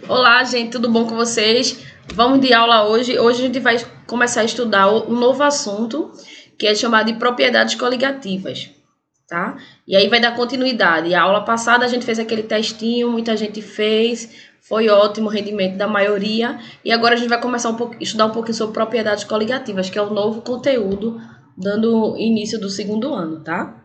Olá, gente, tudo bom com vocês? Vamos de aula hoje. Hoje a gente vai começar a estudar um novo assunto, que é chamado de propriedades coligativas, tá? E aí vai dar continuidade. A aula passada a gente fez aquele testinho, muita gente fez, foi ótimo o rendimento da maioria. E agora a gente vai começar estudar um pouquinho sobre propriedades coligativas, que é o novo conteúdo, dando início do segundo ano, tá?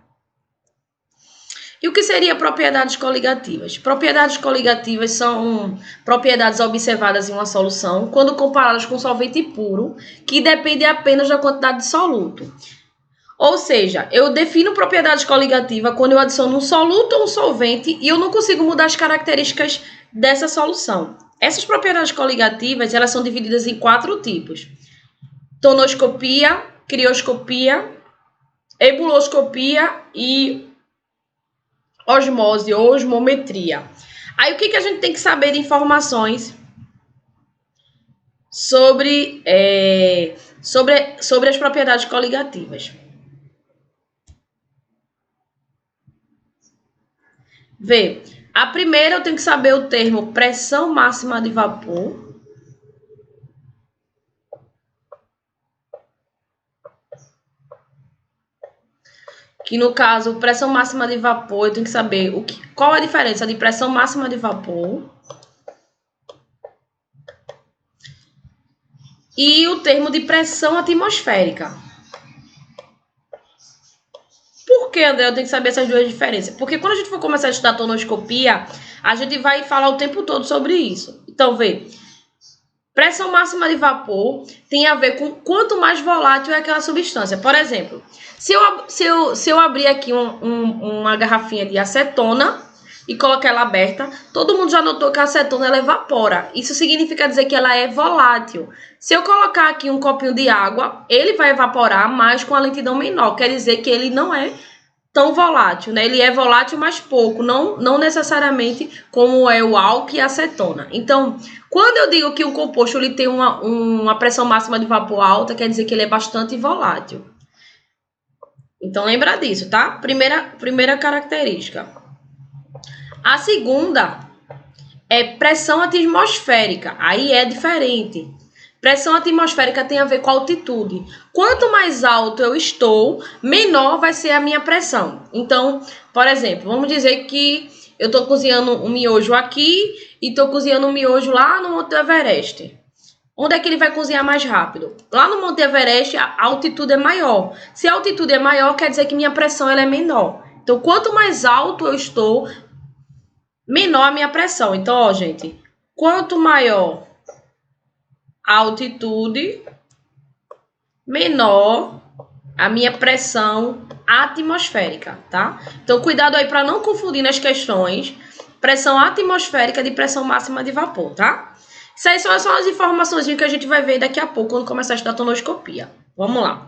E o que seria propriedades coligativas? Propriedades coligativas são propriedades observadas em uma solução quando comparadas com solvente puro, que depende apenas da quantidade de soluto. Ou seja, eu defino propriedade coligativa quando eu adiciono um soluto ou um solvente e eu não consigo mudar as características dessa solução. Essas propriedades coligativas, elas são divididas em 4 tipos: tonoscopia, crioscopia, ebuloscopia e osmose ou osmometria. Aí o que a gente tem que saber de informações sobre as propriedades coligativas? Vê, a primeira eu tenho que saber o termo pressão máxima de vapor. Que no caso, pressão máxima de vapor, eu tenho que saber qual a diferença de pressão máxima de vapor e o termo de pressão atmosférica. Por que, André, eu tenho que saber essas duas diferenças? Porque quando a gente for começar a estudar tonoscopia, a gente vai falar o tempo todo sobre isso. Então, vê, pressão máxima de vapor tem a ver com quanto mais volátil é aquela substância. Por exemplo, se eu abrir aqui uma garrafinha de acetona e colocar ela aberta, todo mundo já notou que a acetona ela evapora. Isso significa dizer que ela é volátil. Se eu colocar aqui um copinho de água, ele vai evaporar, mas com a lentidão menor. Quer dizer que ele não é tão volátil, né? Ele é volátil, mas pouco, não necessariamente como é o álcool e a acetona. Então, quando eu digo que um composto ele tem uma pressão máxima de vapor alta, quer dizer que ele é bastante volátil. Então, lembra disso, tá? Primeira característica. A segunda é pressão atmosférica. Aí é diferente. Pressão atmosférica tem a ver com a altitude. Quanto mais alto eu estou, menor vai ser a minha pressão. Então, por exemplo, vamos dizer que eu estou cozinhando um miojo aqui e estou cozinhando um miojo lá no Monte Everest. Onde é que ele vai cozinhar mais rápido? Lá no Monte Everest, a altitude é maior. Se a altitude é maior, quer dizer que minha pressão ela é menor. Então, quanto mais alto eu estou, menor a minha pressão. Então, ó, gente, quanto maior a altitude, menor a minha pressão atmosférica, tá? Então, cuidado aí para não confundir nas questões pressão atmosférica de pressão máxima de vapor, tá? Isso aí são só as informações que a gente vai ver daqui a pouco quando começar a estudar tonoscopia. Vamos lá.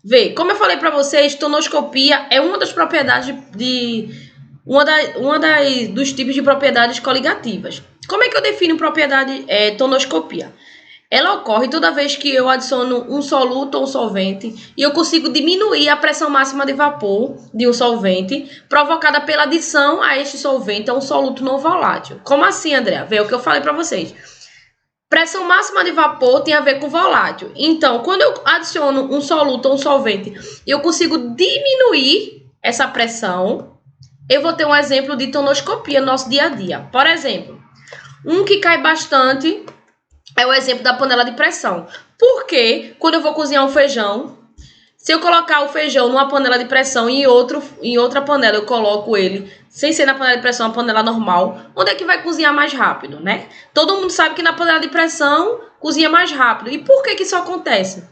Vê, como eu falei para vocês, tonoscopia é uma das propriedades dos tipos de propriedades coligativas. Como é que eu defino propriedade tonoscopia? Ela ocorre toda vez que eu adiciono um soluto ou um solvente e eu consigo diminuir a pressão máxima de vapor de um solvente provocada pela adição a este solvente a um soluto não volátil. Como assim, André? Vê o que eu falei para vocês. Pressão máxima de vapor tem a ver com volátil. Então, quando eu adiciono um soluto ou um solvente e eu consigo diminuir essa pressão, eu vou ter um exemplo de tonoscopia no nosso dia a dia. Por exemplo, um que cai bastante é o exemplo da panela de pressão. Porque quando eu vou cozinhar um feijão, se eu colocar o feijão numa panela de pressão e em outra panela eu coloco ele, sem ser na panela de pressão, uma panela normal, onde é que vai cozinhar mais rápido, né? Todo mundo sabe que na panela de pressão cozinha mais rápido. E por que isso acontece?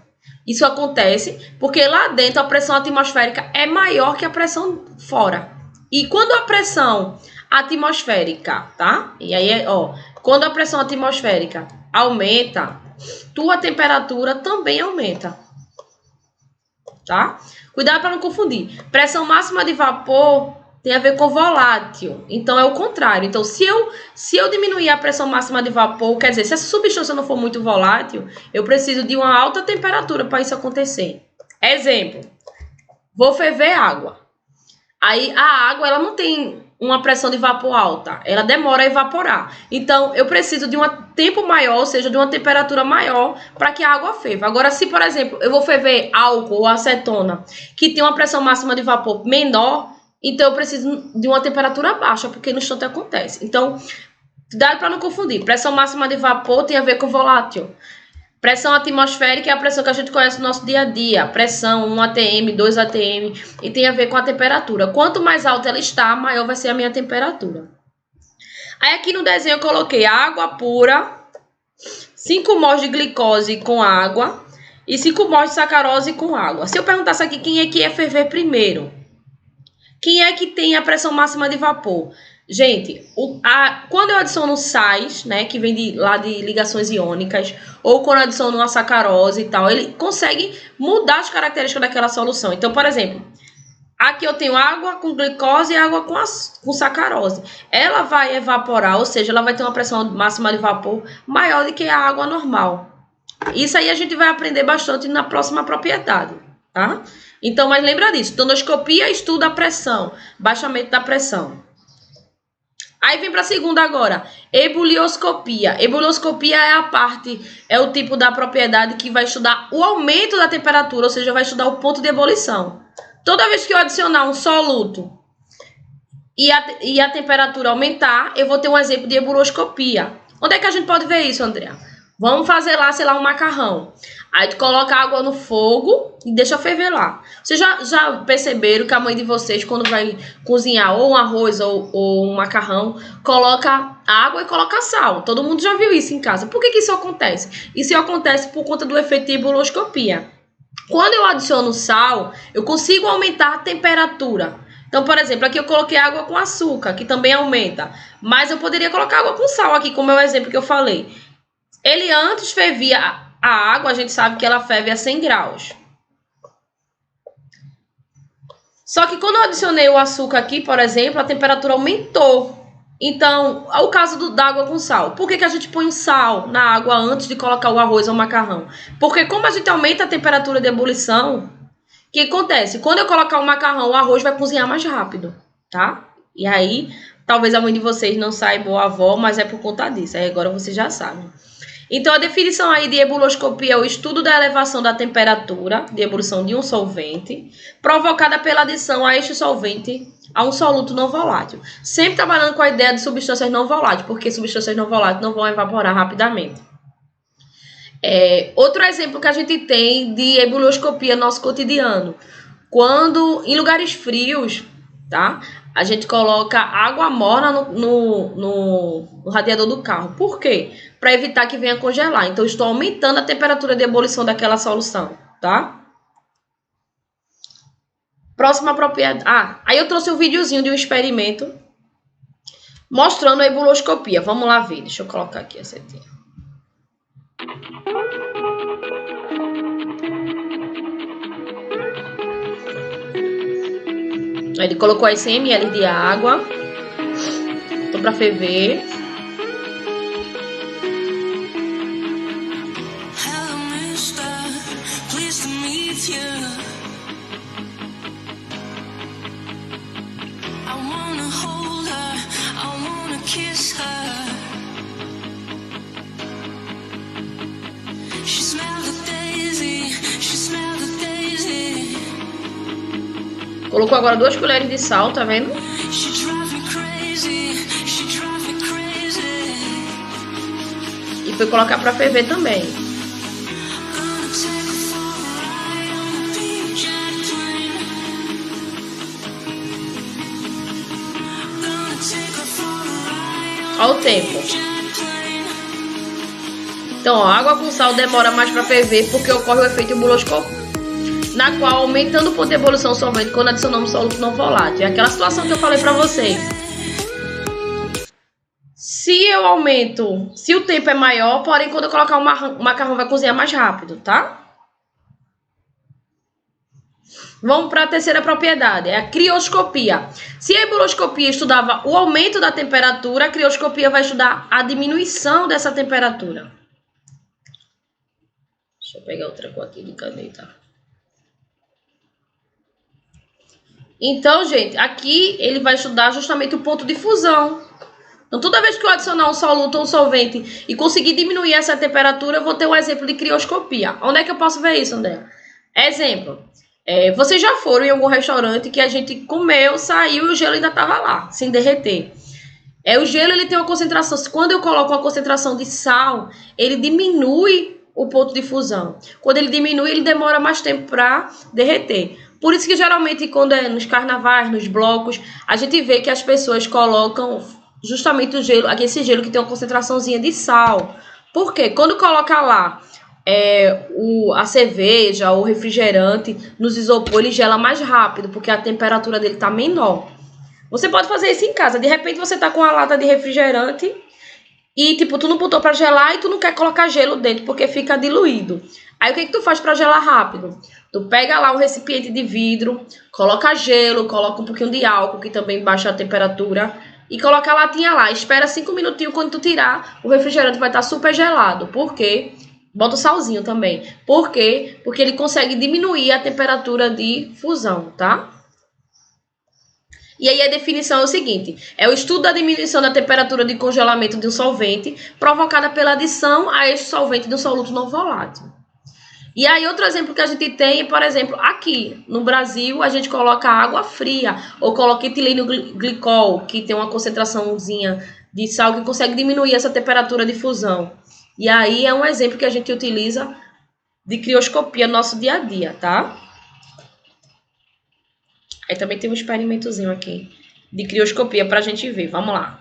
Isso acontece porque lá dentro a pressão atmosférica é maior que a pressão fora. E quando a pressão atmosférica, tá? E aí, ó, quando a pressão atmosférica aumenta, tua temperatura também aumenta, tá? Cuidado para não confundir. Pressão máxima de vapor tem a ver com volátil, então é o contrário. Então, se eu diminuir a pressão máxima de vapor, quer dizer, se essa substância não for muito volátil, eu preciso de uma alta temperatura para isso acontecer. Exemplo, vou ferver água. Aí a água ela não tem uma pressão de vapor alta? Ela demora a evaporar. Então, eu preciso de um tempo maior, ou seja, de uma temperatura maior para que a água ferva. Agora, se, por exemplo, eu vou ferver álcool ou acetona, que tem uma pressão máxima de vapor menor, então eu preciso de uma temperatura baixa, porque no instante acontece. Então, cuidado para não confundir. Pressão máxima de vapor tem a ver com volátil. Pressão atmosférica é a pressão que a gente conhece no nosso dia a dia. Pressão 1 atm, 2 atm, e tem a ver com a temperatura. Quanto mais alta ela está, maior vai ser a minha temperatura. Aí aqui no desenho eu coloquei água pura, 5 mol de glicose com água e 5 mol de sacarose com água. Se eu perguntasse aqui quem é que ia ferver primeiro, quem é que tem a pressão máxima de vapor? Gente, quando eu adiciono sais, né, que vem lá de ligações iônicas, ou quando eu adiciono uma sacarose e tal, ele consegue mudar as características daquela solução. Então, por exemplo, aqui eu tenho água com glicose e água com sacarose. Ela vai evaporar, ou seja, ela vai ter uma pressão máxima de vapor maior do que a água normal. Isso aí a gente vai aprender bastante na próxima propriedade, tá? Então, mas lembra disso, tonoscopia estuda a pressão, baixamento da pressão. Aí vem para a segunda agora, ebulioscopia. Ebulioscopia é o tipo da propriedade que vai estudar o aumento da temperatura, ou seja, vai estudar o ponto de ebulição. Toda vez que eu adicionar um soluto e a temperatura aumentar, eu vou ter um exemplo de ebulioscopia. Onde é que a gente pode ver isso, Andrea? Vamos fazer lá, sei lá, um macarrão. Aí tu coloca água no fogo e deixa ferver lá. Vocês já perceberam que a mãe de vocês, quando vai cozinhar ou um arroz ou um macarrão, coloca água e coloca sal. Todo mundo já viu isso em casa. Por que isso acontece? Isso acontece por conta do efeito de ebulioscopia. Quando eu adiciono sal, eu consigo aumentar a temperatura. Então, por exemplo, aqui eu coloquei água com açúcar, que também aumenta. Mas eu poderia colocar água com sal aqui, como é o exemplo que eu falei. Ele antes fervia a água, a gente sabe que ela ferve a 100 graus. Só que quando eu adicionei o açúcar aqui, por exemplo, a temperatura aumentou. Então, é o caso da água com sal. Por que a gente põe o sal na água antes de colocar o arroz ou o macarrão? Porque como a gente aumenta a temperatura de ebulição, o que acontece? Quando eu colocar o macarrão, o arroz vai cozinhar mais rápido, tá? E aí, talvez a mãe de vocês não saiba ou a avó, mas é por conta disso. Aí agora vocês já sabem. Então, a definição aí de ebulioscopia é o estudo da elevação da temperatura de ebulição de um solvente, provocada pela adição a este solvente a um soluto não volátil. Sempre trabalhando com a ideia de substâncias não voláteis, porque substâncias não voláteis não vão evaporar rapidamente. Outro exemplo que a gente tem de ebulioscopia no nosso cotidiano, quando em lugares frios, tá? A gente coloca água morna no radiador do carro. Por quê? Para evitar que venha congelar. Então, estou aumentando a temperatura de ebulição daquela solução, tá? Próxima propriedade. Aí eu trouxe um videozinho de um experimento mostrando a ebulioscopia. Vamos lá ver. Deixa eu colocar aqui a setinha. Ele colocou aí 100 ml de água. Tô para ferver. Colocou agora 2 colheres de sal, tá vendo? E foi colocar para ferver também. Olha o tempo. Então, ó, água com sal demora mais para ferver porque ocorre o efeito ebulioscópico, na qual, aumentando o ponto de ebulição solvente quando adicionamos soluto não volátil. É aquela situação que eu falei para vocês. Se eu aumento, se o tempo é maior, porém quando eu colocar o macarrão vai cozinhar mais rápido, tá? Vamos para a terceira propriedade, é a crioscopia. Se a ebulioscopia estudava o aumento da temperatura, a crioscopia vai estudar a diminuição dessa temperatura. Deixa eu pegar outra cor aqui de caneta. Então, gente, aqui ele vai estudar justamente o ponto de fusão. Então, toda vez que eu adicionar um soluto ou um solvente e conseguir diminuir essa temperatura, eu vou ter um exemplo de crioscopia. Onde é que eu posso ver isso, André? Exemplo. Vocês já foram em algum restaurante que a gente comeu, saiu e o gelo ainda estava lá, sem derreter. O gelo ele tem uma concentração. Quando eu coloco uma concentração de sal, ele diminui o ponto de fusão. Quando ele diminui, ele demora mais tempo para derreter. Por isso que geralmente quando é nos carnavais, nos blocos, a gente vê que as pessoas colocam justamente o gelo, aqui esse gelo que tem uma concentraçãozinha de sal. Por quê? Quando coloca lá a cerveja ou o refrigerante nos isopor, ele gela mais rápido, porque a temperatura dele está menor. Você pode fazer isso em casa. De repente você tá com uma lata de refrigerante e, tipo, tu não botou pra gelar e tu não quer colocar gelo dentro porque fica diluído. Aí o que tu faz pra gelar rápido? Tu pega lá um recipiente de vidro, coloca gelo, coloca um pouquinho de álcool, que também baixa a temperatura, e coloca a latinha lá. Espera 5 minutinhos, quando tu tirar, o refrigerante vai estar super gelado. Por quê? Bota o salzinho também. Por quê? Porque ele consegue diminuir a temperatura de fusão, tá? E aí a definição é o seguinte: é o estudo da diminuição da temperatura de congelamento de um solvente provocada pela adição a este solvente de um soluto não volátil. E aí outro exemplo que a gente tem, por exemplo, aqui no Brasil a gente coloca água fria ou coloca etileno glicol, que tem uma concentraçãozinha de sal que consegue diminuir essa temperatura de fusão. E aí é um exemplo que a gente utiliza de crioscopia no nosso dia a dia, tá? Aí também tem um experimentozinho aqui de crioscopia pra gente ver. Vamos lá.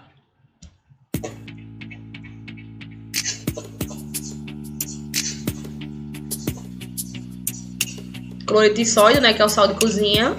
Cloreto de sódio, né? Que é o sal de cozinha.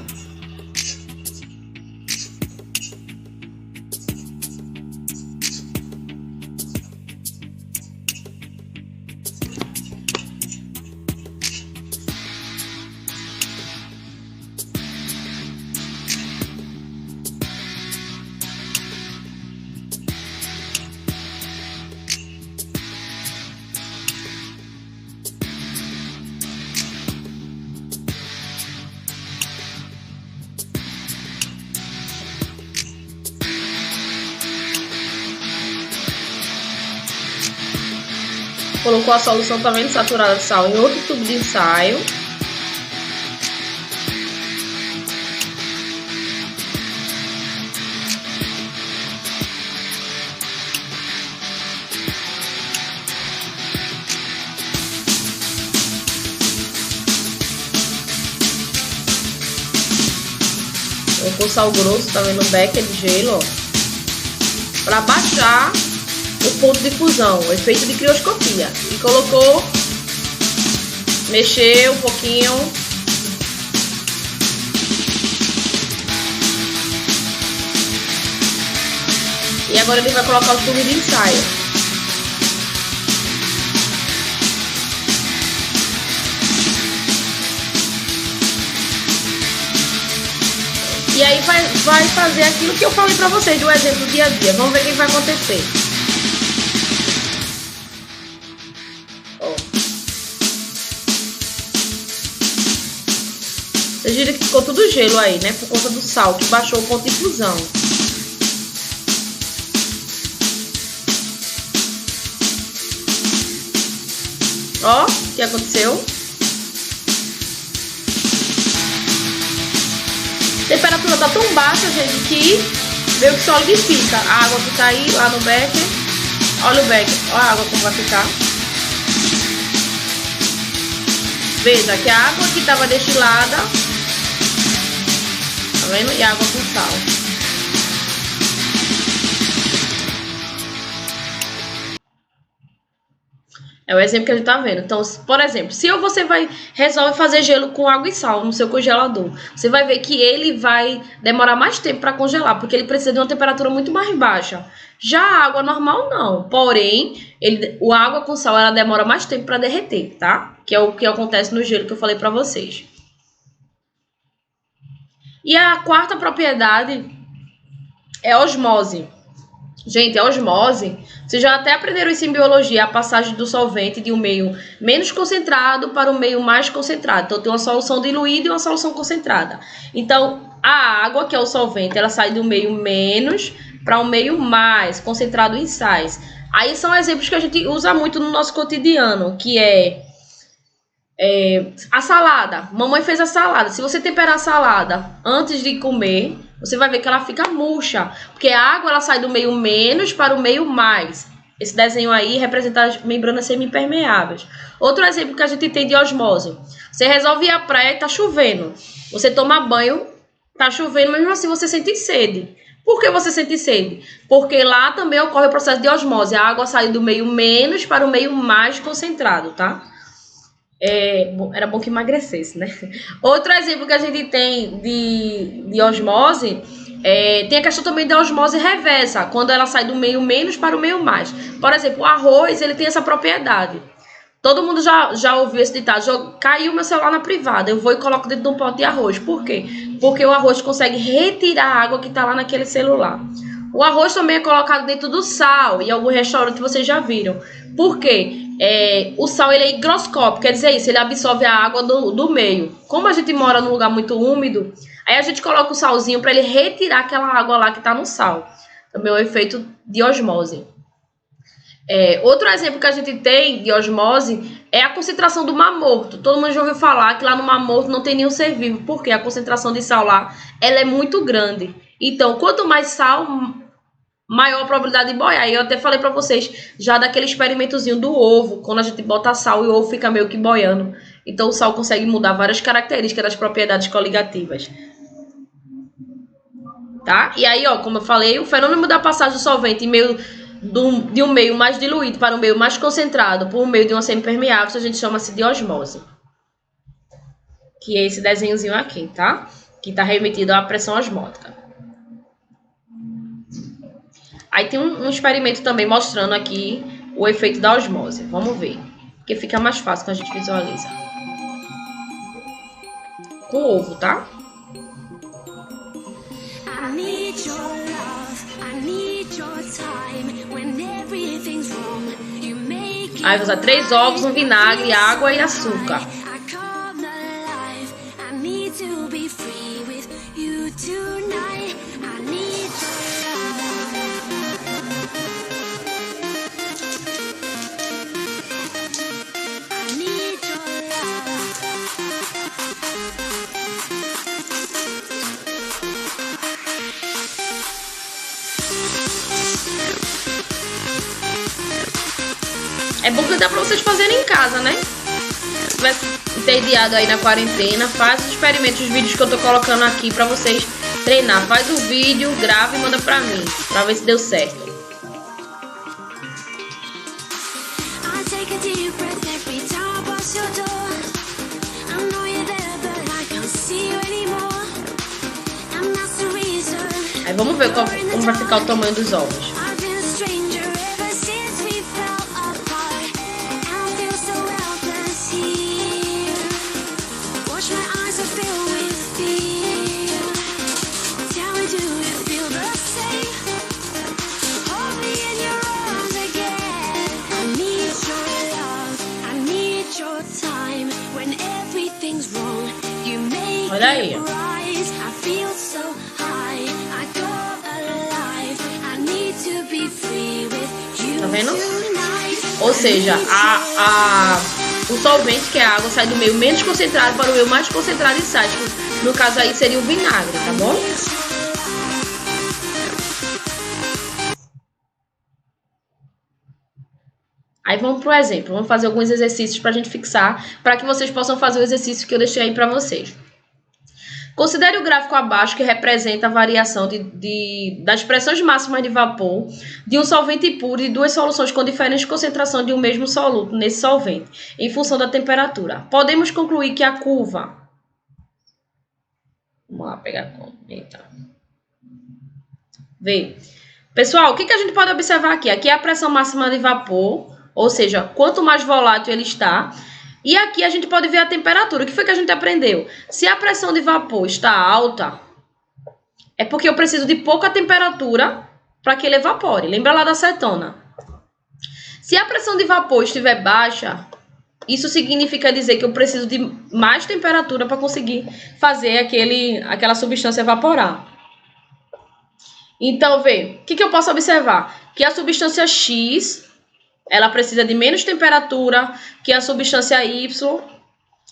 Colocou a solução também saturada de sal em outro tubo de ensaio. Colocou sal grosso também no becker de gelo, ó, para baixar o ponto de fusão, o efeito de crioscopia. E colocou, mexeu um pouquinho. E agora ele vai colocar o tubo de ensaio. E aí vai fazer aquilo que eu falei pra vocês do exemplo dia a dia. Vamos ver o que vai acontecer. Vocês viram que ficou tudo gelo aí, né? Por conta do sal, que baixou o ponto de fusão. Ó, o que aconteceu? A temperatura tá tão baixa, gente, que meio que solidifica. A água que tá aí, lá no becker. Olha o becker, olha a água como vai ficar. Veja que a água que tava destilada, tá vendo? E água com sal. É o exemplo que a gente tá vendo. Então, por exemplo, se você resolve fazer gelo com água e sal no seu congelador, você vai ver que ele vai demorar mais tempo para congelar, porque ele precisa de uma temperatura muito mais baixa. Já a água normal não. Porém, a água com sal ela demora mais tempo para derreter, tá? Que é o que acontece no gelo que eu falei para vocês. E a quarta propriedade é a osmose. Gente, a osmose, vocês já até aprenderam isso em biologia, a passagem do solvente de um meio menos concentrado para um meio mais concentrado. Então, tem uma solução diluída e uma solução concentrada. Então, A água, que é o solvente, ela sai do meio menos para um meio mais, concentrado em sais. Aí são exemplos que a gente usa muito no nosso cotidiano, que a salada. Mamãe fez a salada. Se você temperar a salada antes de comer, você vai ver que ela fica murcha, porque a água ela sai do meio menos para o meio mais. Esse desenho aí representa as membranas semipermeáveis. Outro exemplo que a gente tem de osmose. Você resolve ir à praia e tá chovendo. Você toma banho, tá chovendo, mas mesmo assim você sente sede. Por que você sente sede? Porque lá também ocorre o processo de osmose. A água sai do meio menos para o meio mais concentrado, tá? Era bom que emagrecesse, né? Outro exemplo que a gente tem de osmose, tem a questão também da osmose reversa, quando ela sai do meio menos para o meio mais. Por exemplo, o arroz, ele tem essa propriedade. Todo mundo já ouviu esse ditado: caiu meu celular na privada, eu vou e coloco dentro de um pote de arroz. Por quê? Porque o arroz consegue retirar a água que está lá naquele celular. O arroz também é colocado dentro do sal, e algum restaurante vocês já viram. Por quê? O sal ele é higroscópico, quer dizer isso, ele absorve a água do meio. Como a gente mora num lugar muito úmido, aí a gente coloca o salzinho para ele retirar aquela água lá que está no sal. Também é o efeito de osmose. Outro exemplo que a gente tem de osmose é a concentração do Mar Morto. Todo mundo já ouviu falar que lá no Mar Morto não tem nenhum ser vivo, porque a concentração de sal lá ela é muito grande. Então, quanto mais sal, maior a probabilidade de boiar. E eu até falei para vocês já daquele experimentozinho do ovo, quando a gente bota sal e o ovo fica meio que boiando. Então o sal consegue mudar várias características das propriedades coligativas. Tá? E aí, ó, como eu falei, o fenômeno da passagem do solvente de um meio mais diluído para um meio mais concentrado por meio de uma semipermeável, a gente chama-se de osmose. Que é esse desenhozinho aqui, tá? Que está remetido à pressão osmótica. Aí tem um experimento também mostrando aqui o efeito da osmose. Vamos ver. Porque fica mais fácil quando a gente visualiza. Com ovo, tá? Aí vou usar 3 ovos, um vinagre, água e açúcar. É bom que dá pra vocês fazerem em casa, né? Se tivesse entediado aí na quarentena, faz os experimentos, os vídeos que eu tô colocando aqui pra vocês treinar. Faz o vídeo, grava e manda pra mim, pra ver se deu certo. Aí vamos ver como vai ficar o tamanho dos ovos. Olha aí. Tá vendo? Ou seja, o solvente, que é a água, sai do meio menos concentrado para o meio mais concentrado em sais. No caso aí seria o vinagre, tá bom? Aí vamos pro exemplo. Vamos fazer alguns exercícios para a gente fixar, para que vocês possam fazer o exercício que eu deixei aí para vocês. Considere o gráfico abaixo que representa a variação das pressões máximas de vapor de um solvente puro e 2 soluções com diferente concentração de um mesmo soluto nesse solvente, em função da temperatura. Podemos concluir que a curva... Vamos lá pegar a conta. Vê. Pessoal, o que a gente pode observar aqui? Aqui é a pressão máxima de vapor, ou seja, quanto mais volátil ele está... E aqui a gente pode ver a temperatura. O que foi que a gente aprendeu? Se a pressão de vapor está alta, é porque eu preciso de pouca temperatura para que ele evapore. Lembra lá da acetona? Se a pressão de vapor estiver baixa, Isso significa dizer que eu preciso de mais temperatura para conseguir fazer aquela substância evaporar. Então, vê, o que eu posso observar? Que a substância X, ela precisa de menos temperatura que a substância Y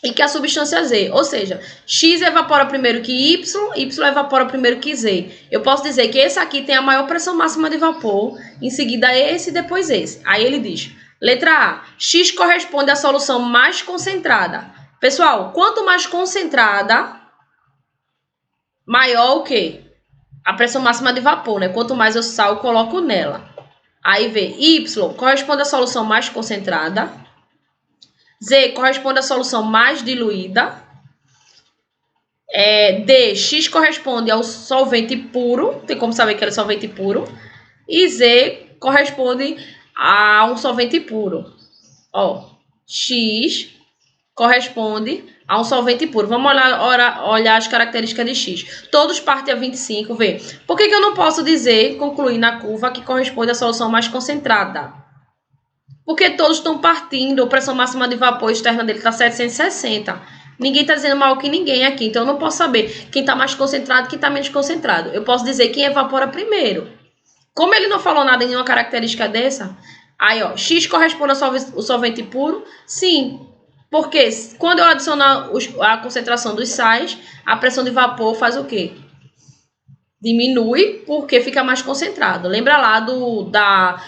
e que a substância Z. Ou seja, X evapora primeiro que Y evapora primeiro que Z. Eu posso dizer que esse aqui tem a maior pressão máxima de vapor, em seguida esse e depois esse. Aí ele diz, letra A, X corresponde à solução mais concentrada. Pessoal, quanto mais concentrada, maior o quê? A pressão máxima de vapor, né? Quanto mais eu sal, eu coloco nela. Aí vê, Y corresponde à solução mais concentrada. Z corresponde à solução mais diluída. D, X corresponde ao solvente puro. Tem como saber que ele é solvente puro. E Z corresponde a um solvente puro. Ó, X corresponde a um solvente puro. Vamos olhar as características de X. Todos partem a 25, vê. Por que eu não posso dizer, concluir na curva, que corresponde à solução mais concentrada? Porque todos estão partindo, a pressão máxima de vapor externa dele está 760. Ninguém está dizendo mal que ninguém aqui, então eu não posso saber quem está mais concentrado e quem está menos concentrado. Eu posso dizer quem evapora primeiro. Como ele não falou nada em nenhuma característica dessa, aí ó, X corresponde ao solvente puro? Sim. Porque quando eu adiciono a concentração dos sais, a pressão de vapor faz o quê? Diminui porque fica mais concentrado. Lembra lá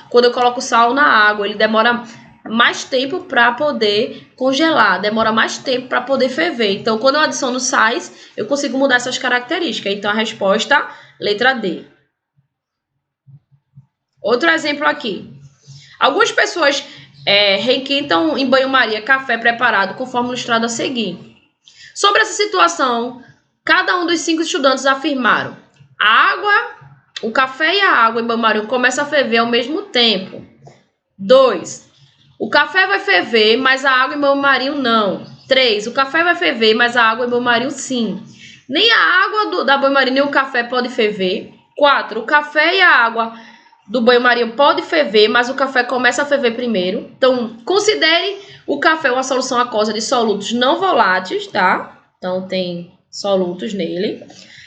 quando eu coloco sal na água, ele demora mais tempo para poder congelar, demora mais tempo para poder ferver. Então, quando eu adiciono sais, eu consigo mudar essas características. Então, a resposta, letra D. Outro exemplo aqui. Algumas pessoas requentam em banho-maria café preparado conforme ilustrado a seguir. Sobre essa situação, cada um dos 5 estudantes afirmaram: o café e a água em banho-maria começam a ferver ao mesmo tempo. 2. O café vai ferver, mas a água em banho-maria não. 3. O café vai ferver, mas a água em banho-maria sim. Nem a água da banho-maria nem o café pode ferver. 4. O café e a água do banho-maria pode ferver, mas o café começa a ferver primeiro. Então, considere o café uma solução aquosa de solutos não voláteis, tá? Então, tem solutos nele.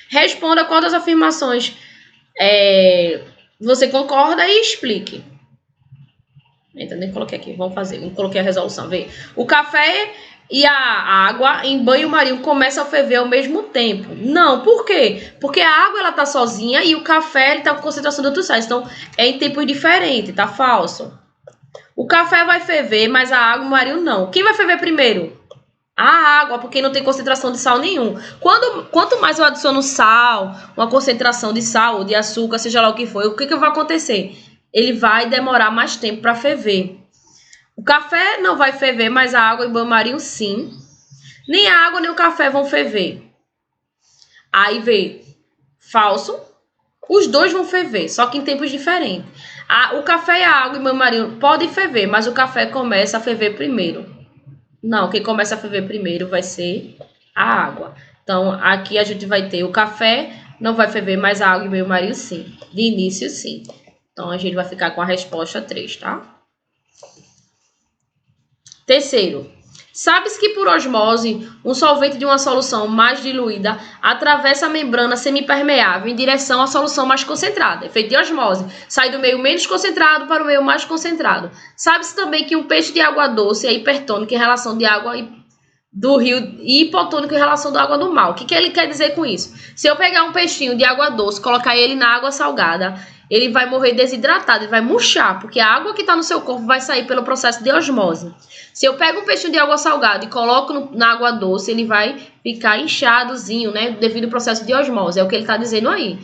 Responda qual das afirmações você concorda e explique. Então, nem coloquei aqui, vamos fazer. Eu coloquei a resolução, vê. O café e a água em banho-maria começam a ferver ao mesmo tempo. Não, por quê? Porque a água ela tá sozinha e o café ele tá com concentração de outros sais. Então, é em tempos diferentes, tá falso. O café vai ferver, mas a água e o banho-maria não. Quem vai ferver primeiro? A água, porque não tem concentração de sal nenhum. Quanto mais eu adiciono sal, uma concentração de sal, de açúcar, seja lá o que for, o que vai acontecer? Ele vai demorar mais tempo para ferver. O café não vai ferver, mas a água e o banho-maria sim. Nem a água nem o café vão ferver. Aí vê, falso. Os dois vão ferver, só que em tempos diferentes. O café e a água e o banho-maria podem ferver, mas o café começa a ferver primeiro. Não, quem começa a ferver primeiro vai ser a água. Então, aqui a gente vai ter o café, não vai ferver, mas a água e o banho-maria sim. De início, sim. Então, a gente vai ficar com a resposta 3, tá? Terceiro, sabe-se que por osmose, um solvente de uma solução mais diluída atravessa a membrana semipermeável em direção à solução mais concentrada. Efeito de osmose. Sai do meio menos concentrado para o meio mais concentrado. Sabe-se também que um peixe de água doce é hipertônico em relação de água do rio e hipotônico em relação da água do mar. O que ele quer dizer com isso? Se eu pegar um peixinho de água doce, colocar ele na água salgada, ele vai morrer desidratado, ele vai murchar, porque a água que está no seu corpo vai sair pelo processo de osmose. Se eu pego um peixinho de água salgada e coloco na água doce, ele vai ficar inchadozinho, né? Devido ao processo de osmose. É o que ele está dizendo aí.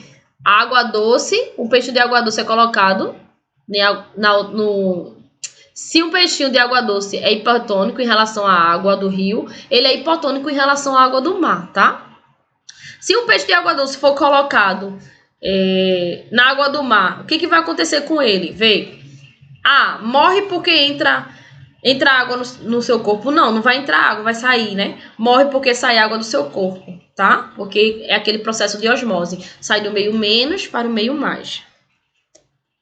A água doce, um peixe de água doce é colocado se um peixinho de água doce é hipotônico em relação à água do rio, ele é hipotônico em relação à água do mar, tá? Se um peixe de água doce for colocado na água do mar, o que vai acontecer com ele? Vê. Morre porque entra água no seu corpo. Não vai entrar água, vai sair, né? Morre porque sai água do seu corpo, tá? Porque é aquele processo de osmose. Sai do meio menos para o meio mais.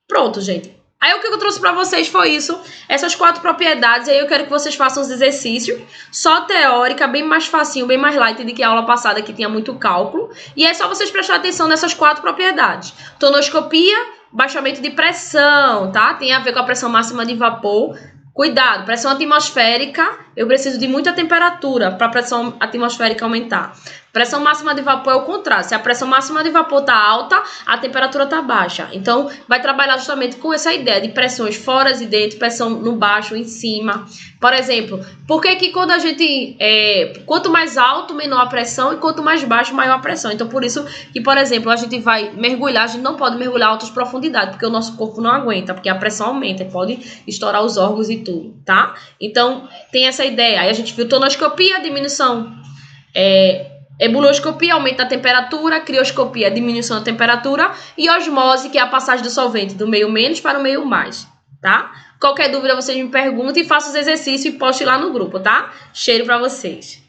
Pronto, gente. Aí o que eu trouxe para vocês foi isso, essas 4 propriedades. Aí eu quero que vocês façam os exercícios, só teórica, bem mais facinho, bem mais light do que a aula passada que tinha muito cálculo. E é só vocês prestarem atenção nessas 4 propriedades. Tonoscopia, baixamento de pressão, tá? Tem a ver com a pressão máxima de vapor. Cuidado, pressão atmosférica, eu preciso de muita temperatura para a pressão atmosférica aumentar. Pressão máxima de vapor é o contrário. Se a pressão máxima de vapor está alta, a temperatura está baixa. Então, vai trabalhar justamente com essa ideia de pressões fora e dentro, pressão no baixo, em cima. Por exemplo, por que quando a gente... quanto mais alto, menor a pressão, e quanto mais baixo, maior a pressão. Então, por isso que, por exemplo, a gente vai mergulhar, a gente não pode mergulhar a altas profundidades, porque o nosso corpo não aguenta, porque a pressão aumenta, pode estourar os órgãos e tudo, tá? Então, tem essa ideia. Aí a gente viu tonoscopia, diminuição... Ebuloscopia, aumenta a temperatura, crioscopia, diminuição da temperatura, e osmose, que é a passagem do solvente do meio menos para o meio mais, tá? Qualquer dúvida vocês me perguntem e façam os exercícios e postem lá no grupo, tá? Cheiro para vocês.